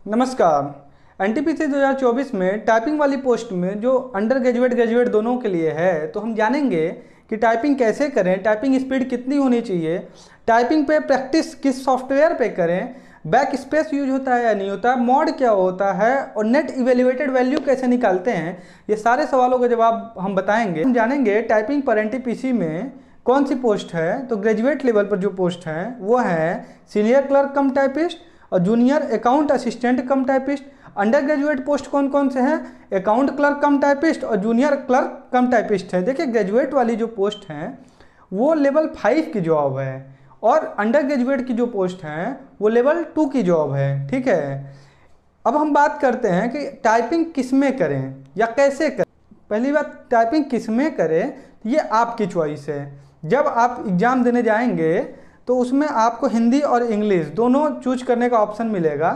नमस्कार। एनटीपीसी 2024 में टाइपिंग वाली पोस्ट में जो अंडर ग्रेजुएट दोनों के लिए है, तो हम जानेंगे कि टाइपिंग कैसे करें, टाइपिंग स्पीड कितनी होनी चाहिए, टाइपिंग पे प्रैक्टिस किस सॉफ्टवेयर पे करें, बैक स्पेस यूज होता है या नहीं होता, मॉड क्या होता है और नेट इवेल्युएटेड वैल्यू कैसे निकालते हैं। ये सारे सवालों के जवाब हम बताएंगे। हम जानेंगे टाइपिंग पर एनटीपीसी में कौन सी पोस्ट है। तो ग्रेजुएट लेवल पर जो पोस्ट है वो है सीनियर क्लर्क कम टाइपिस्ट और जूनियर अकाउंट असिस्टेंट कम टाइपिस्ट। अंडर ग्रेजुएट पोस्ट कौन कौन से हैं? अकाउंट क्लर्क कम टाइपिस्ट और जूनियर क्लर्क कम टाइपिस्ट है। देखिए, ग्रेजुएट वाली जो पोस्ट हैं वो लेवल 5 की जॉब है और अंडर ग्रेजुएट की जो पोस्ट हैं वो लेवल 2 की जॉब है। ठीक है, अब हम बात करते हैं कि टाइपिंग किस में करें या कैसे करें। पहली बात, टाइपिंग किस में करें ये आपकी चॉइस है। जब आप एग्ज़ाम देने जाएंगे तो उसमें आपको हिंदी और इंग्लिश दोनों चूज करने का ऑप्शन मिलेगा।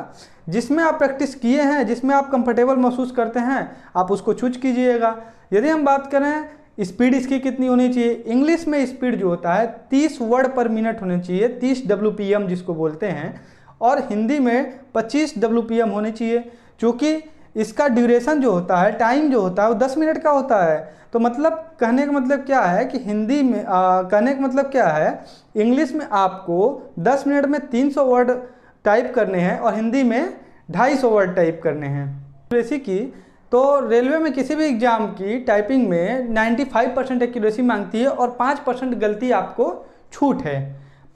जिसमें आप प्रैक्टिस किए हैं, जिसमें आप कंफर्टेबल महसूस करते हैं, आप उसको चूज कीजिएगा। यदि हम बात करें स्पीड इसकी कितनी होनी चाहिए, इंग्लिश में स्पीड जो होता है 30 वर्ड पर मिनट होनी चाहिए, 30 WPM जिसको बोलते हैं, और हिंदी में 25 WPM होनी चाहिए। क्योंकि इसका ड्यूरेशन जो होता है, टाइम जो होता है वो 10 मिनट का होता है। तो मतलब कहने का मतलब क्या है कि हिंदी में कहने का मतलब क्या है, इंग्लिश में आपको 10 मिनट में 300 वर्ड टाइप करने हैं और हिंदी में 250 वर्ड टाइप करने हैं। एक्यूरेसी की तो रेलवे में किसी भी एग्जाम की टाइपिंग में 95% एक्यूरेसी मांगती है और 5% गलती आपको छूट है।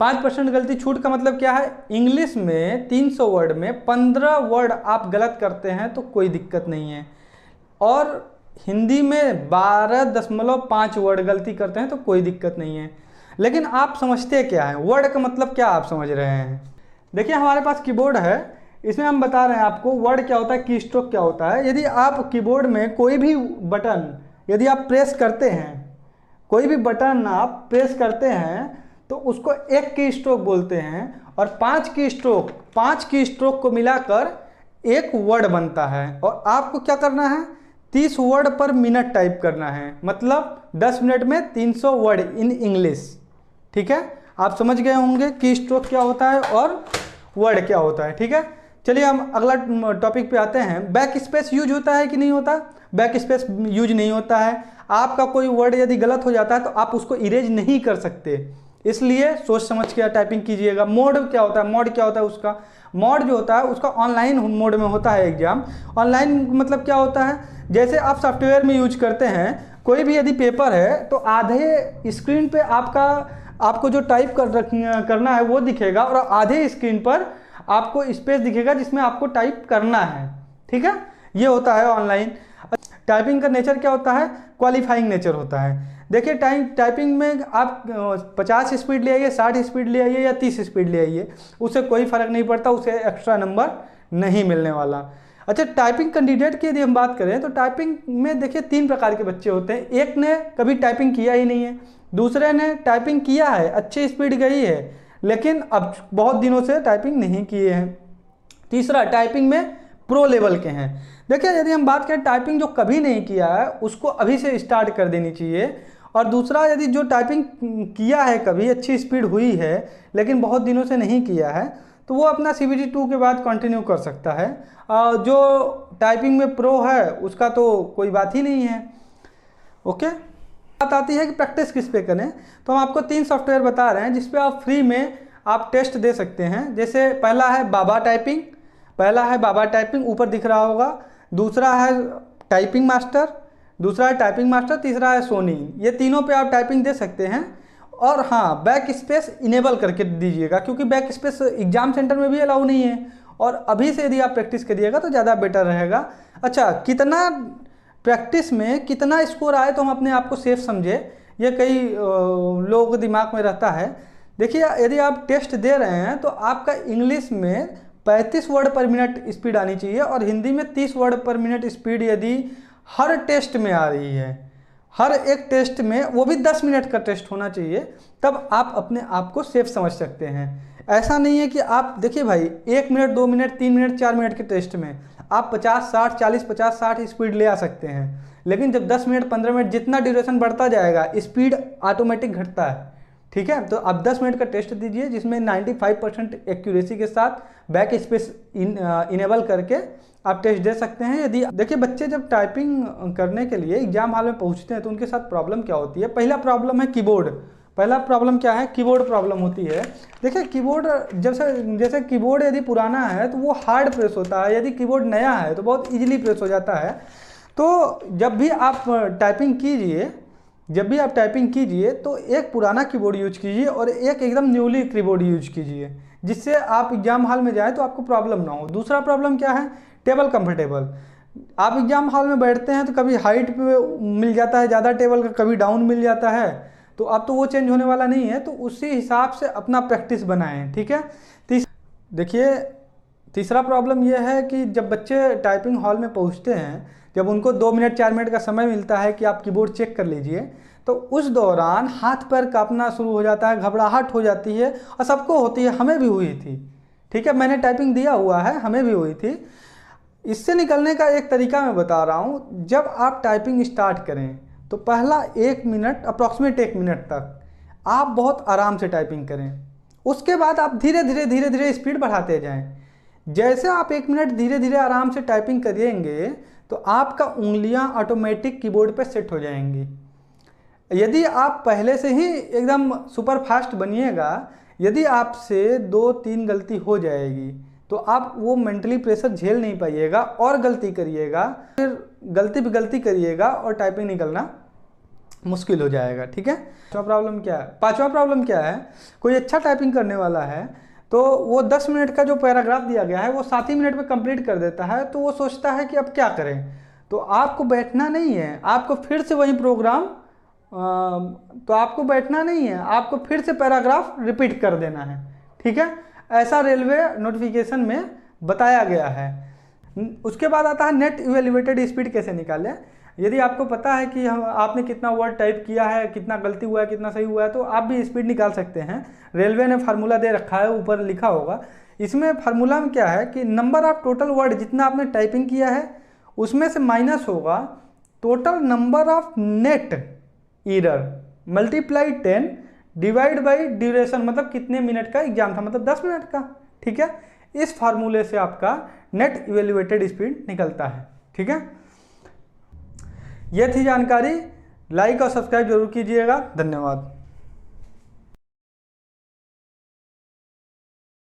5% गलती छूट का मतलब क्या है, इंग्लिश में 300 वर्ड में 15 वर्ड आप गलत करते हैं तो कोई दिक्कत नहीं है, और हिंदी में 12.5 वर्ड गलती करते हैं तो कोई दिक्कत नहीं है। लेकिन आप समझते क्या है, वर्ड का मतलब क्या आप समझ रहे हैं? देखिए, हमारे पास कीबोर्ड है, इसमें हम बता रहे हैं आपको वर्ड क्या होता है, की स्ट्रोक क्या होता है। यदि आप कीबोर्ड में कोई भी बटन यदि आप प्रेस करते हैं, कोई भी बटन आप प्रेस करते हैं तो उसको एक की स्ट्रोक बोलते हैं, और 5 की स्ट्रोक को मिलाकर एक वर्ड बनता है। और आपको क्या करना है, 30 वर्ड पर मिनट टाइप करना है, मतलब 10 मिनट में 300 वर्ड इन इंग्लिश। ठीक है, आप समझ गए होंगे की स्ट्रोक क्या होता है और वर्ड क्या होता है। ठीक है, चलिए हम अगला टॉपिक पे आते हैं। बैक स्पेस यूज होता है कि नहीं होता? बैक स्पेस यूज नहीं होता है। आपका कोई वर्ड यदि गलत हो जाता है तो आप उसको इरेज नहीं कर सकते, इसलिए सोच समझ के टाइपिंग कीजिएगा। मोड क्या होता है, मोड क्या होता है उसका? मोड जो होता है उसका ऑनलाइन मोड में होता है एग्जाम। ऑनलाइन मतलब क्या होता है, जैसे आप सॉफ्टवेयर में यूज करते हैं, कोई भी यदि पेपर है तो आधे स्क्रीन पे आपको जो टाइप करना है वो दिखेगा और आधे स्क्रीन पर आपको स्पेस दिखेगा जिसमें आपको टाइप करना है। ठीक है, ये होता है ऑनलाइन। टाइपिंग का नेचर क्या होता है, क्वालिफाइंग नेचर होता है। देखिए, टाइपिंग में आप 50 स्पीड ले आइए, 60 स्पीड ले आइए या 30 स्पीड ले आइए, उससे कोई फर्क नहीं पड़ता, उसे एक्स्ट्रा नंबर नहीं मिलने वाला। अच्छा, टाइपिंग कैंडिडेट की यदि हम बात करें तो टाइपिंग में देखिए 3 प्रकार के बच्चे होते हैं। एक ने कभी टाइपिंग किया ही नहीं है, दूसरे ने टाइपिंग किया है, अच्छी स्पीड गई है, लेकिन अब बहुत दिनों से टाइपिंग नहीं किए हैं। तीसरा टाइपिंग में प्रो लेवल के हैं। देखिए, यदि हम बात करें टाइपिंग जो कभी नहीं किया है उसको अभी से स्टार्ट कर देनी चाहिए। और दूसरा, यदि जो टाइपिंग किया है, कभी अच्छी स्पीड हुई है लेकिन बहुत दिनों से नहीं किया है, तो वो अपना CBT 2 के बाद कंटिन्यू कर सकता है। जो टाइपिंग में प्रो है उसका तो कोई बात ही नहीं है। ओके, बात आती है कि प्रैक्टिस किस पे करें, तो हम आपको 3 सॉफ्टवेयर बता रहे हैं जिस पे आप फ्री में आप टेस्ट दे सकते हैं। जैसे पहला है बाबा टाइपिंग, ऊपर दिख रहा होगा। दूसरा है टाइपिंग मास्टर, तीसरा है सोनी। ये तीनों पे आप टाइपिंग दे सकते हैं। और हाँ, बैक स्पेस इनेबल करके दीजिएगा, क्योंकि बैक स्पेस एग्जाम सेंटर में भी अलाउ नहीं है, और अभी से यदि आप प्रैक्टिस करिएगा तो ज़्यादा बेटर रहेगा। अच्छा, कितना प्रैक्टिस में कितना स्कोर आए तो हम अपने आप को सेफ समझे, ये कई लोगों के दिमाग में रहता है। देखिए, यदि आप टेस्ट दे रहे हैं तो आपका इंग्लिश में 35 वर्ड पर मिनट स्पीड आनी चाहिए और हिंदी में 30 वर्ड पर मिनट स्पीड यदि हर टेस्ट में आ रही है, हर एक टेस्ट में, वो भी 10 मिनट का टेस्ट होना चाहिए, तब आप अपने आप को सेफ समझ सकते हैं। ऐसा नहीं है कि आप देखिए भाई 1 मिनट 2 मिनट 3 मिनट 4 मिनट के टेस्ट में आप 50-60 स्पीड ले आ सकते हैं, लेकिन जब 10 मिनट 15 मिनट जितना ड्यूरेशन बढ़ता जाएगा स्पीड ऑटोमेटिक घटता है। ठीक है, तो आप 10 मिनट का टेस्ट दीजिए जिसमें 95% एक्यूरेसी के साथ बैक स्पेस इनेबल करके आप टेस्ट दे सकते हैं। यदि देखिए, बच्चे जब टाइपिंग करने के लिए एग्जाम हॉल में पहुंचते हैं तो उनके साथ प्रॉब्लम क्या होती है। पहला प्रॉब्लम है कीबोर्ड। पहला प्रॉब्लम क्या है, कीबोर्ड प्रॉब्लम होती है। देखिए, कीबोर्ड जैसे कीबोर्ड यदि पुराना है तो वो हार्ड प्रेस होता है, यदि कीबोर्ड नया है तो बहुत इजीली प्रेस हो जाता है। तो जब भी आप टाइपिंग कीजिए तो एक पुराना कीबोर्ड यूज कीजिए और एक एकदम न्यूली कीबोर्ड यूज कीजिए, जिससे आप एग्जाम हॉल में जाएँ तो आपको प्रॉब्लम ना हो। दूसरा प्रॉब्लम क्या है, टेबल कंफर्टेबल। आप एग्जाम हॉल में बैठते हैं तो कभी हाइट पे मिल जाता है ज़्यादा टेबल का, कभी डाउन मिल जाता है, तो अब तो वो चेंज होने वाला नहीं है। तो उसी हिसाब से अपना प्रैक्टिस बनाएं, ठीक है। देखिए, तीसरा प्रॉब्लम यह है कि जब बच्चे टाइपिंग हॉल में पहुंचते हैं, जब उनको 2 मिनट 4 मिनट का समय मिलता है कि आप कीबोर्ड चेक कर लीजिए, तो उस दौरान हाथ पैर कांपना शुरू हो जाता है, घबराहट हो जाती है, और सबको होती है, हमें भी हुई थी, ठीक है। मैंने टाइपिंग दिया हुआ है, हमें भी हुई थी। इससे निकलने का एक तरीका मैं बता रहा हूँ। जब आप टाइपिंग स्टार्ट करें तो पहला 1 मिनट, अप्रॉक्सीमेट 1 मिनट तक आप बहुत आराम से टाइपिंग करें। उसके बाद आप धीरे धीरे स्पीड बढ़ाते जाएं। जैसे आप 1 मिनट धीरे धीरे आराम से टाइपिंग करेंगे तो आपका उंगलियां ऑटोमेटिक कीबोर्ड पर सेट हो जाएंगी। यदि आप पहले से ही एकदम सुपर फास्ट बनिएगा, यदि आपसे 2-3 गलती हो जाएगी तो आप वो मेंटली प्रेशर झेल नहीं पाइएगा और गलती करिएगा, फिर गलती पे गलती करिएगा और टाइपिंग निकलना मुश्किल हो जाएगा, ठीक है। पांचवा प्रॉब्लम क्या है, कोई अच्छा टाइपिंग करने वाला है तो वो 10 मिनट का जो पैराग्राफ दिया गया है वो 7 ही मिनट में कंप्लीट कर देता है, तो वो सोचता है कि अब क्या करें। तो आपको बैठना नहीं है, आपको फिर से वही प्रोग्राम आपको बैठना नहीं है, आपको फिर से पैराग्राफ रिपीट कर देना है, ठीक है। ऐसा रेलवे नोटिफिकेशन में बताया गया है। उसके बाद आता है नेट इवैल्यूएटेड स्पीड कैसे निकालें। यदि आपको पता है कि आपने कितना वर्ड टाइप किया है, कितना गलती हुआ है, कितना सही हुआ है, तो आप भी स्पीड निकाल सकते हैं। रेलवे ने फार्मूला दे रखा है, ऊपर लिखा होगा। इसमें फार्मूला में क्या है कि नंबर ऑफ टोटल वर्ड जितना आपने टाइपिंग किया है उसमें से माइनस होगा total number of net error multiply 10 divide by duration, मतलब कितने मिनट का एग्जाम था, मतलब 10 मिनट का, ठीक है। इस फार्मूले से आपका नेट इवैल्यूएटेड स्पीड निकलता है, ठीक है। यह थी जानकारी। लाइक और सब्सक्राइब जरूर कीजिएगा। धन्यवाद।